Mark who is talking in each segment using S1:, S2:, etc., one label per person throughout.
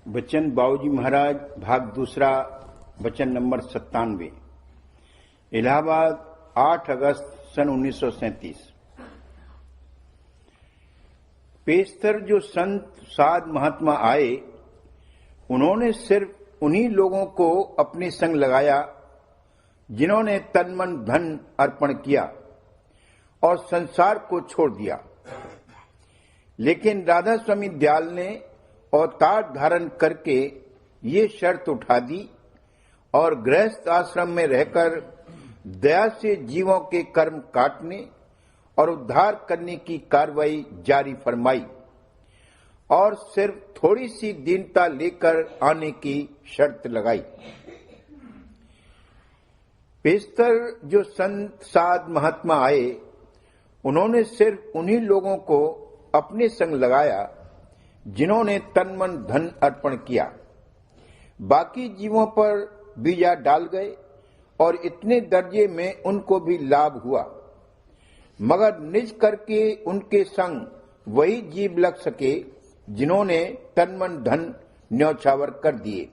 S1: बचन बाबूजी महाराज भाग दूसरा वचन नंबर 97। इलाहाबाद 8 अगस्त सन 1937। पेशतर जो संत साध महात्मा आए, उन्होंने सिर्फ उन्हीं लोगों को अपने संग लगाया जिन्होंने तन मन धन अर्पण किया और संसार को छोड़ दिया। लेकिन राधा स्वामी दयाल ने अवतार धारण करके ये शर्त उठा दी और गृहस्थ आश्रम में रहकर दया से जीवों के कर्म काटने और उद्धार करने की कार्रवाई जारी फरमाई और सिर्फ थोड़ी सी दीनता लेकर आने की शर्त लगाई। पेशतर जो संत साध महात्मा आए, उन्होंने सिर्फ उन्हीं लोगों को अपने संग लगाया जिन्होंने तन मन धन अर्पण किया। बाकी जीवों पर बीजा डाल गए और इतने दर्जे में उनको भी लाभ हुआ, मगर निज करके उनके संग वही जीव लग सके जिन्होंने तन मन धन न्यौछावर कर दिए।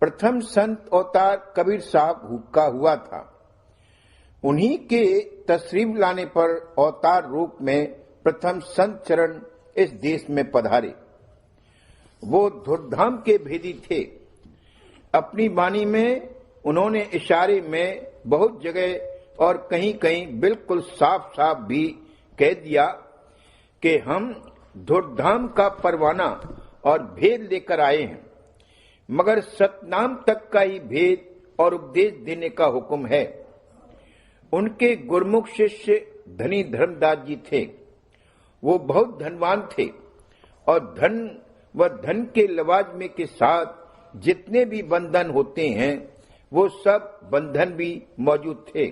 S1: प्रथम संत अवतार कबीर साहब का हुआ था। उन्हीं के तशरीफ लाने पर अवतार रूप में प्रथम संत चरण इस देश में पधारे। वो धुरधाम के भेदी थे। अपनी वाणी में उन्होंने इशारे में बहुत जगह और कहीं कहीं बिल्कुल साफ साफ भी कह दिया कि हम धुरधाम का परवाना और भेद लेकर आए हैं, मगर सतनाम तक का ही भेद और उपदेश देने का हुक्म है। उनके गुरमुख शिष्य धनी धर्मदास जी थे। वो बहुत धनवान थे और धन व धन के लवाजमे के साथ जितने भी बंधन होते हैं, वो सब बंधन भी मौजूद थे।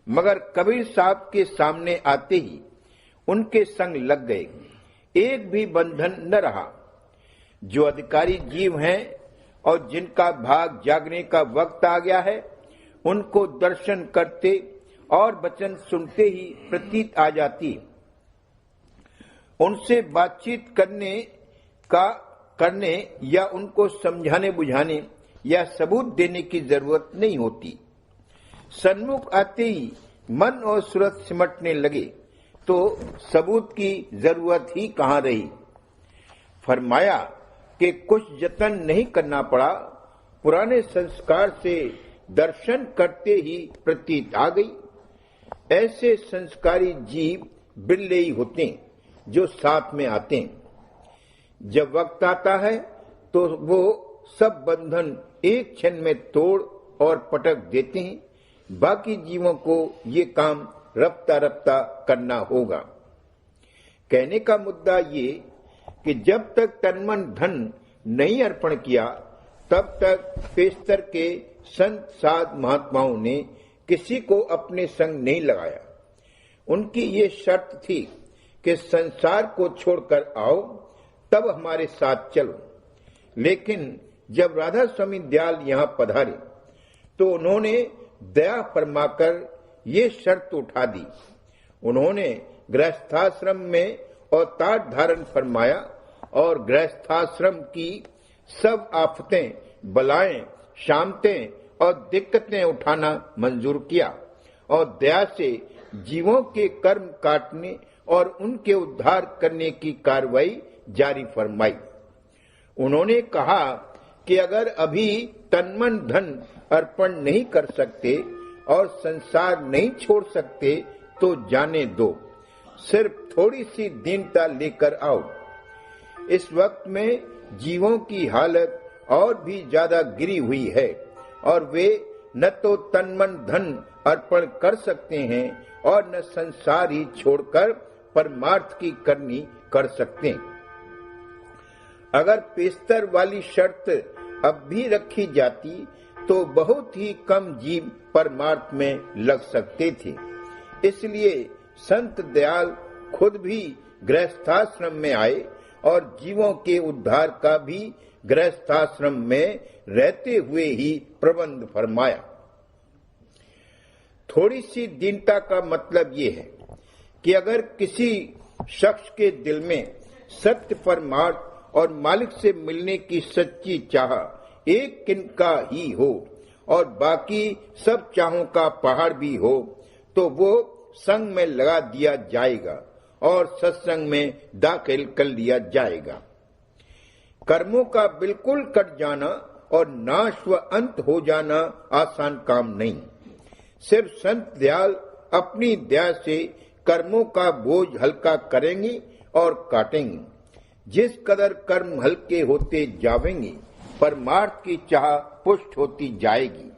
S1: मगर कबीर साहब के सामने आते ही उनके संग लग गए, एक भी बंधन न रहा। जो अधिकारी जीव हैं और जिनका भाग जागने का वक्त आ गया है, उनको दर्शन करते और वचन सुनते ही प्रतीत आ जाती। उनसे बातचीत करने या उनको समझाने बुझाने या सबूत देने की जरूरत नहीं होती। सन्मुख आते ही मन और सूरत सिमटने लगे तो सबूत की जरूरत ही कहाँ रही। फरमाया कि कुछ जतन नहीं करना पड़ा, पुराने संस्कार से दर्शन करते ही प्रतीत आ गई। ऐसे संस्कारी जीव बिरले ही होते हैं जो साथ में आते हैं। जब वक्त आता है तो वो सब बंधन एक क्षण में तोड़ और पटक देते हैं। बाकी जीवों को ये काम रफ्ता रफ्ता करना होगा। कहने का मुद्दा ये कि जब तक तन मन धन नहीं अर्पण किया, तब तक पेशतर के संत साध महात्माओं ने किसी को अपने संग नहीं लगाया। उनकी ये शर्त थी कि संसार को छोड़कर आओ, तब हमारे साथ चलो। लेकिन जब राधा स्वामी दयाल यहाँ पधारे तो उन्होंने दया फरमाकर ये शर्त उठा दी। उन्होंने गृहस्थाश्रम में अवतार धारण फरमाया और गृहस्थाश्रम की सब आफतें, बलाएं, शामतें और दिक्कतें उठाना मंजूर किया और दया से जीवों के कर्म काटने और उनके उद्धार करने की कार्रवाई जारी फरमाई। उन्होंने कहा कि अगर अभी तन मन धन अर्पण नहीं कर सकते और संसार नहीं छोड़ सकते तो जाने दो, सिर्फ थोड़ी सी दीनता लेकर आओ। इस वक्त में जीवों की हालत और भी ज्यादा गिरी हुई है और वे न तो तन मन धन अर्पण कर सकते हैं और न संसार ही छोड़कर परमार्थ की करनी कर सकते हैं। अगर पेशतर वाली शर्त अब भी रखी जाती तो बहुत ही कम जीव परमार्थ में लग सकते थे। इसलिए संत दयाल खुद भी गृहस्थाश्रम में आए और जीवों के उद्धार का भी गृहस्थाश्रम में रहते हुए ही प्रबंध फरमाया। थोड़ी सी दीनता का मतलब ये है कि अगर किसी शख्स के दिल में सत्य परमार्थ और मालिक से मिलने की सच्ची चाह एक किनका ही हो और बाकी सब चाहों का पहाड़ भी हो, तो वो संग में लगा दिया जाएगा और सत्संग में दाखिल कर लिया जाएगा। कर्मों का बिल्कुल कट जाना और नाश व अंत हो जाना आसान काम नहीं। सिर्फ संत दयाल अपनी दया से कर्मों का बोझ हल्का करेंगे और काटेंगे। जिस कदर कर्म हल्के होते जावेंगे, परमार्थ की चाह पुष्ट होती जाएगी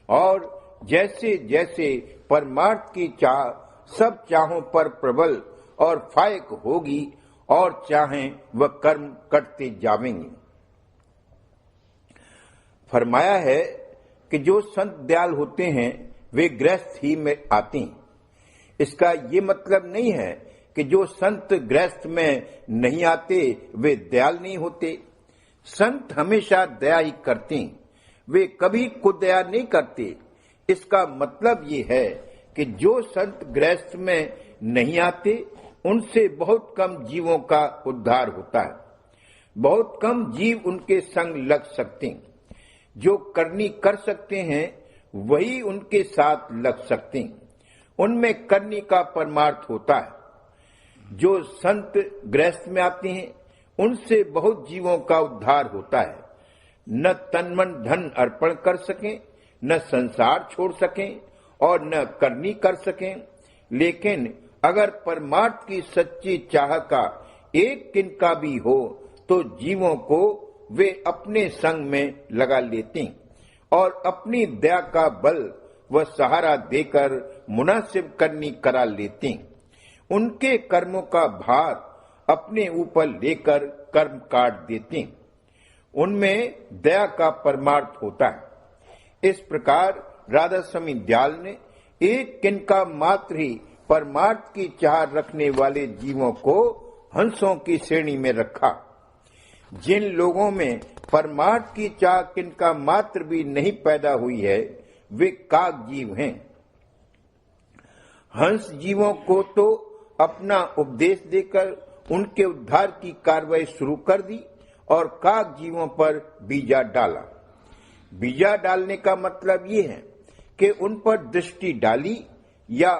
S1: और जैसे जैसे परमार्थ की चाह सब चाहों पर प्रबल और फायक होगी और चाहें वह कर्म कटते जावेंगे। फरमाया है कि जो संत दयाल होते हैं वे गृहस्थ ही में आते हैं। इसका ये मतलब नहीं है कि जो संत गृहस्थ में नहीं आते वे दयाल नहीं होते। संत हमेशा दया ही करते हैं, वे कभी कुदया नहीं करते। इसका मतलब ये है कि जो संत गृहस्थ में नहीं आते उनसे बहुत कम जीवों का उद्धार होता है। बहुत कम जीव उनके संग लग सकते हैं। जो करनी कर सकते हैं वही उनके साथ लग सकते हैं। उनमें करनी का परमार्थ होता है। जो संत गृहस्थ में आते हैं उनसे बहुत जीवों का उद्धार होता है। न तन मन धन अर्पण कर सकें, न संसार छोड़ सकें और न करनी कर सकें, लेकिन अगर परमार्थ की सच्ची चाह का एक किनका भी हो तो जीवों को वे अपने संग में लगा लेते हैं और अपनी दया का बल व सहारा देकर मुनासिब करनी करा लेते हैं। उनके कर्मों का भार अपने ऊपर लेकर कर्म काट देते हैं। उनमें दया का परमार्थ होता है। इस प्रकार राधा स्वामी दयाल ने एक किनका मात्र ही परमार्थ की चाह रखने वाले जीवों को हंसों की श्रेणी में रखा। जिन लोगों में परमार्थ की चाह किनका मात्र भी नहीं पैदा हुई है वे काग जीव हैं। हंस जीवों को तो अपना उपदेश देकर उनके उद्धार की कार्रवाई शुरू कर दी और काग जीवों पर बीजा डाला। बीजा डालने का मतलब ये है कि उन पर दृष्टि डाली या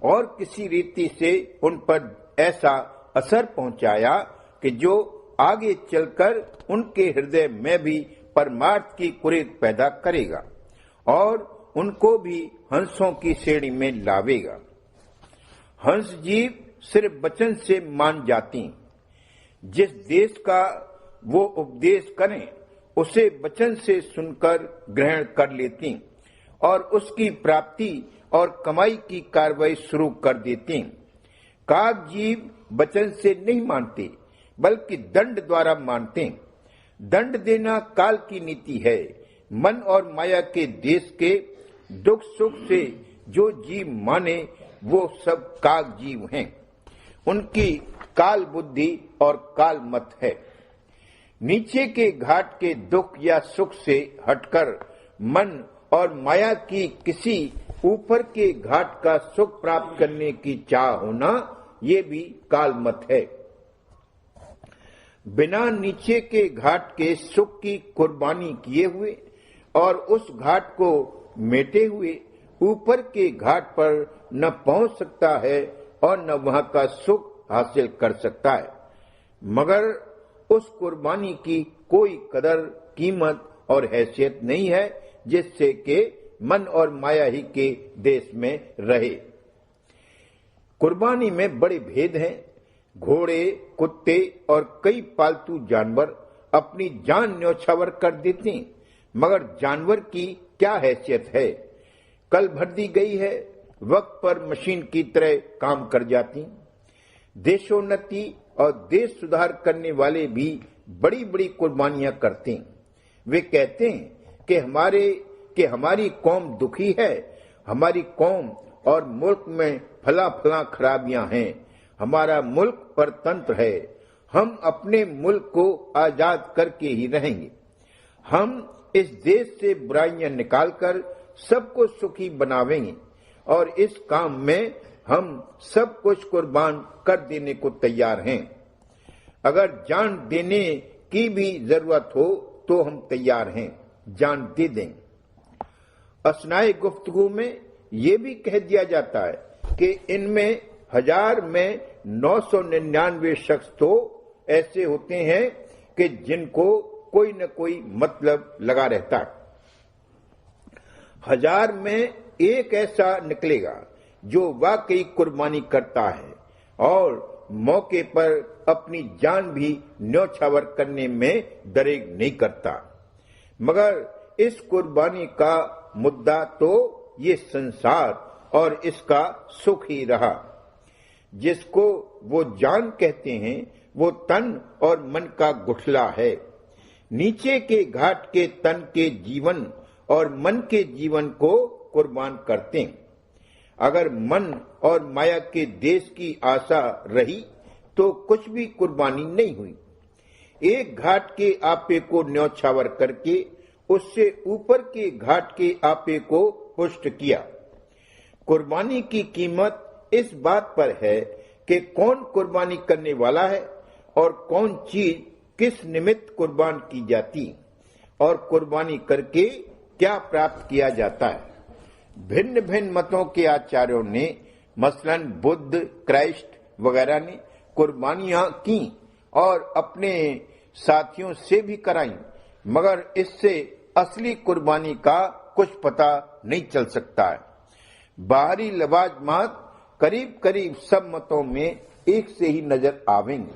S1: और किसी रीति से उन पर ऐसा असर पहुंचाया कि जो आगे चलकर उनके हृदय में भी परमार्थ की कुरीत पैदा करेगा और उनको भी हंसों की श्रेणी में लावेगा। हंस जीव सिर्फ वचन से मान जाती हैं। जिस देश का वो उपदेश करें उसे वचन से सुनकर ग्रहण कर लेती और उसकी प्राप्ति और कमाई की कार्रवाई शुरू कर देते हैं। काग जीव वचन से नहीं मानते बल्कि दंड द्वारा मानते हैं। दंड देना काल की नीति है। मन और माया के देश के दुख सुख से जो जीव माने वो सब काग जीव हैं। उनकी काल बुद्धि और काल मत है। नीचे के घाट के दुख या सुख से हटकर मन और माया की किसी ऊपर के घाट का सुख प्राप्त करने की चाह होना ये भी काल मत है। बिना नीचे के घाट के सुख की कुर्बानी किए हुए और उस घाट को मेटे हुए ऊपर के घाट पर न पहुंच सकता है और न वहां का सुख हासिल कर सकता है। मगर उस कुर्बानी की कोई कदर कीमत और हैसियत नहीं है जिससे कि मन और माया ही के देश में रहे। कुर्बानी में बड़े भेद हैं। घोड़े, कुत्ते और कई पालतू जानवर अपनी जान न्यौछावर कर देते हैं, मगर जानवर की क्या हैसियत है। कल भर दी गई है, वक्त पर मशीन की तरह काम कर जाती। देशोन्नति और देश सुधार करने वाले भी बड़ी बड़ी कुर्बानियां करते हैं। वे कहते हैं कि हमारी कौम दुखी है, हमारी कौम और मुल्क में फला फला खराबियां हैं, हमारा मुल्क परतंत्र है, हम अपने मुल्क को आजाद करके ही रहेंगे। हम इस देश से बुराइयां निकालकर सबको सुखी बनावेंगे और इस काम में हम सब कुछ कुर्बान कर देने को तैयार हैं। अगर जान देने की भी जरूरत हो तो हम तैयार हैं, जान दे दें। असनाए गुफ्तगू में ये भी कह दिया जाता है कि इनमें 1000 में 999 शख्स तो ऐसे होते हैं कि जिनको कोई न कोई मतलब लगा रहता है। 1000 में एक ऐसा निकलेगा जो वाकई कुर्बानी करता है और मौके पर अपनी जान भी न्यौछावर करने में दरेग नहीं करता। मगर इस कुर्बानी का मुद्दा तो ये संसार और इसका सुख ही रहा। जिसको वो जान कहते हैं वो तन और मन का गुठला है। नीचे के घाट के तन के जीवन और मन के जीवन को कुर्बान करते हैं। अगर मन और माया के देश की आशा रही तो कुछ भी कुर्बानी नहीं हुई। एक घाट के आपे को न्यौछावर करके उससे ऊपर के घाट के आपे को पुष्ट किया। कुर्बानी की कीमत इस बात पर है कि कौन कुर्बानी करने वाला है और कौन चीज किस निमित्त कुर्बान की जाती और कुर्बानी करके क्या प्राप्त किया जाता है। भिन्न भिन्न मतों के आचार्यों ने, मसलन बुद्ध, क्राइस्ट वगैरह ने कुर्बानियां की और अपने साथियों से भी कराई, मगर इससे असली कुर्बानी का कुछ पता नहीं चल सकता है। बाहरी लवाजमात करीब करीब सब मतों में एक से ही नजर आवेंगे,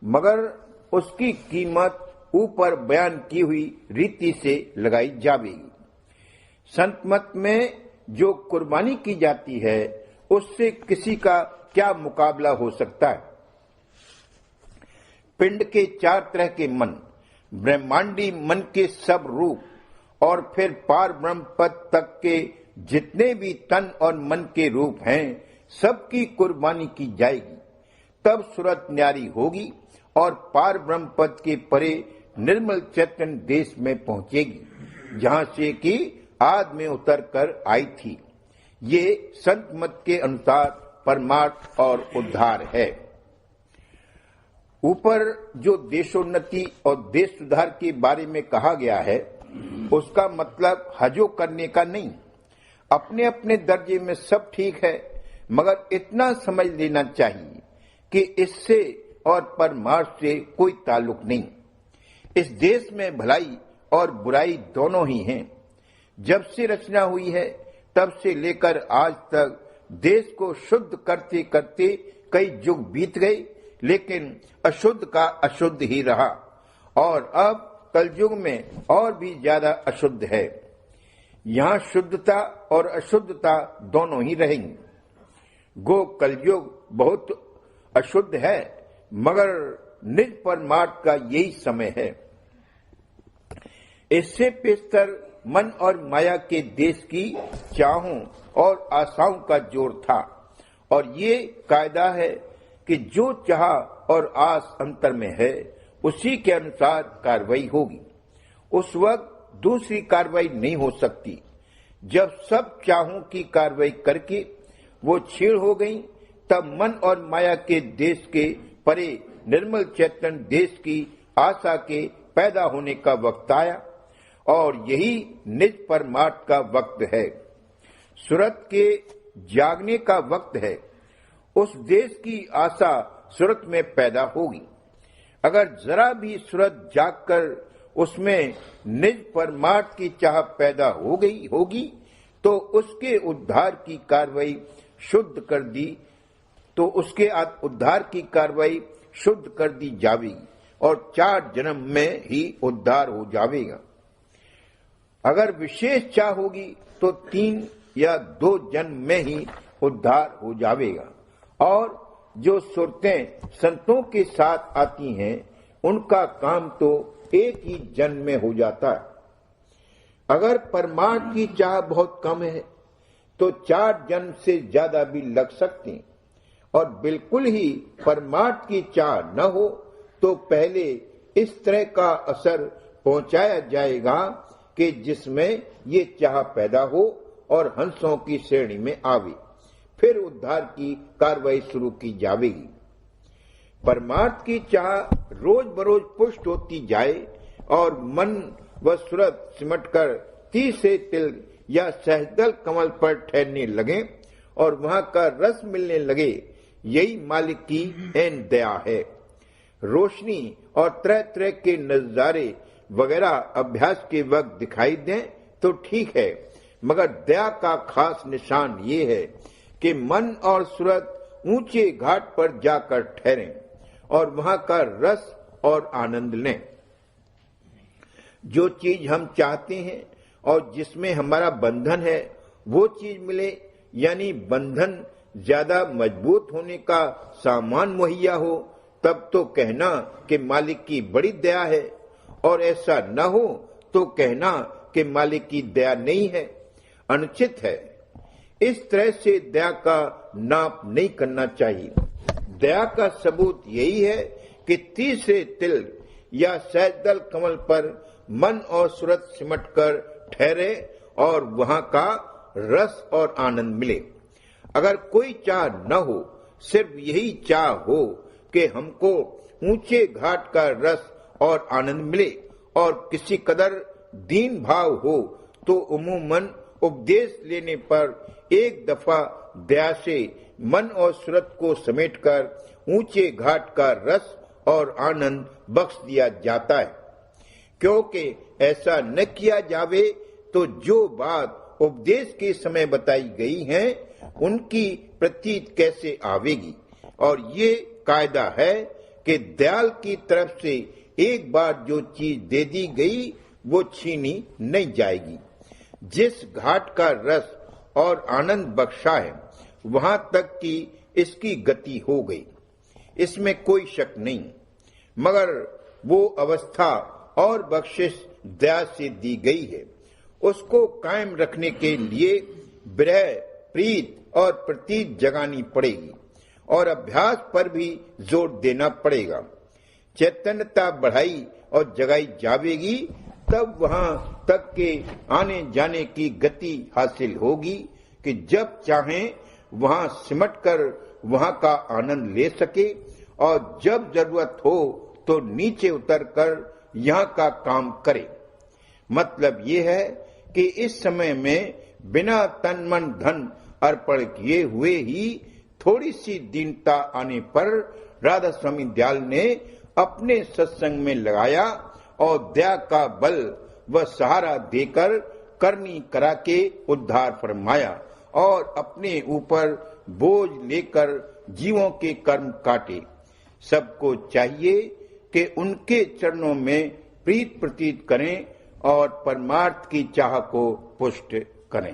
S1: मगर उसकी कीमत ऊपर बयान की हुई रीति से लगाई जाएगी। संत मत में जो कुर्बानी की जाती है उससे किसी का क्या मुकाबला हो सकता है। पिंड के 4 तरह के मन, ब्रह्मांडी मन के सब रूप और फिर पार ब्रह्म पद तक के जितने भी तन और मन के रूप हैं, सबकी कुर्बानी की जाएगी। तब सूरत न्यारी होगी और पार ब्रह्म पद के परे निर्मल चैतन्य देश में पहुंचेगी, जहां से कि आद में उतर कर आई थी। ये संत मत के अनुसार परमार्थ और उद्धार है। ऊपर जो देशोन्नति और देश सुधार के बारे में कहा गया है उसका मतलब हजो करने का नहीं। अपने अपने दर्जे में सब ठीक है, मगर इतना समझ लेना चाहिए कि इससे और परमार्थ से कोई ताल्लुक नहीं। इस देश में भलाई और बुराई दोनों ही हैं। जब से रचना हुई है तब से लेकर आज तक देश को शुद्ध करते करते कई युग बीत गए, लेकिन अशुद्ध का अशुद्ध ही रहा और अब कलयुग में और भी ज्यादा अशुद्ध है। यहाँ शुद्धता और अशुद्धता दोनों ही रहेंगी। गो कलयुग बहुत अशुद्ध है, मगर निज परमार्थ का यही समय है। इससे पेशतर मन और माया के देश की चाहों और आशाओं का जोर था और ये कायदा है कि जो चाह और आस अंतर में है उसी के अनुसार कार्रवाई होगी। उस वक्त दूसरी कार्रवाई नहीं हो सकती। जब सब चाहों की कार्रवाई करके वो छीड़ हो गई, तब मन और माया के देश के परे निर्मल चैतन्य देश की आशा के पैदा होने का वक्त आया और यही निज परमार्थ का वक्त है। सूरत के जागने का वक्त है। उस देश की आशा सूरत में पैदा होगी। अगर जरा भी सूरत जागकर उसमें निज परमार्थ की चाह पैदा हो गई होगी तो उसके उद्धार की कार्रवाई शुद्ध कर दी शुद्ध कर दी जाएगी और 4 जन्म में ही उद्धार हो जाएगा। अगर विशेष चाह होगी तो 3 या 2 जन्म में ही उद्धार हो जाएगा। और जो सूरतें संतों के साथ आती हैं उनका काम तो एक ही जन्म में हो जाता है। अगर परमार्थ की चाह बहुत कम है तो 4 जन्म से ज्यादा भी लग सकते हैं, और बिल्कुल ही परमार्थ की चाह न हो तो पहले इस तरह का असर पहुंचाया जाएगा कि जिसमें ये चाह पैदा हो और हंसों की श्रेणी में आवे, फिर उद्धार की कार्रवाई शुरू की जाएगी। परमार्थ की चाह रोज बरोज पुष्ट होती जाए और मन व सूरत सिमटकर तीसरे तिल या सहजदल कमल पर ठहरने लगे और वहां का रस मिलने लगे, यही मालिक की ऐन दया है। रोशनी और तरह तरह के नजारे वगैरह अभ्यास के वक्त दिखाई दें तो ठीक है, मगर दया का खास निशान ये है कि मन और सूरत ऊंचे घाट पर जाकर ठहरें और वहां का रस और आनंद लें। जो चीज हम चाहते हैं और जिसमें हमारा बंधन है वो चीज मिले, यानी बंधन ज्यादा मजबूत होने का सामान मुहैया हो, तब तो कहना कि मालिक की बड़ी दया है, और ऐसा न हो तो कहना कि मालिक की दया नहीं है। अनुचित है। इस तरह से दया का नाप नहीं करना चाहिए। दया का सबूत यही है कि तीसरे तिल या सहजदल कमल पर मन और सूरत सिमटकर ठहरे और वहां का रस और आनंद मिले। अगर कोई चाह न हो, सिर्फ यही चाह हो कि हमको ऊंचे घाट का रस और आनंद मिले और किसी कदर दीन भाव हो, तो उमूमन उपदेश लेने पर एक दफा दया से मन और सूरत को समेटकर ऊंचे घाट का रस और आनंद बख्श दिया जाता है। क्योंकि ऐसा न किया जावे तो जो बात उपदेश के समय बताई गई है उनकी प्रतीत कैसे आवेगी। और ये कायदा है कि दयाल की तरफ से एक बार जो चीज दे दी गई वो छीनी नहीं जाएगी। जिस घाट का रस और आनंद बख्शा है वहां तक कि इसकी गति हो गई, इसमें कोई शक नहीं, मगर वो अवस्था और बख्शिश दया से दी गई है। उसको कायम रखने के लिए विरह, प्रीत और प्रतीत जगानी पड़ेगी और अभ्यास पर भी जोर देना पड़ेगा। चैतन्यता बढ़ाई और जगाई जावेगी, तब वहां तक के आने जाने की गति हासिल होगी कि जब चाहें वहां सिमटकर वहां का आनंद ले सके और जब जरूरत हो तो नीचे उतरकर यहाँ का काम करे। मतलब ये है कि इस समय में बिना तन मन धन अर्पण किए हुए ही थोड़ी सी दीनता आने पर राधा स्वामी दयाल ने अपने सत्संग में लगाया और दया का बल व सहारा देकर करनी करा के उद्धार फरमाया और अपने ऊपर बोझ लेकर जीवों के कर्म काटे। सबको चाहिए कि उनके चरणों में प्रीत प्रतीत करें और परमार्थ की चाह को पुष्ट करें।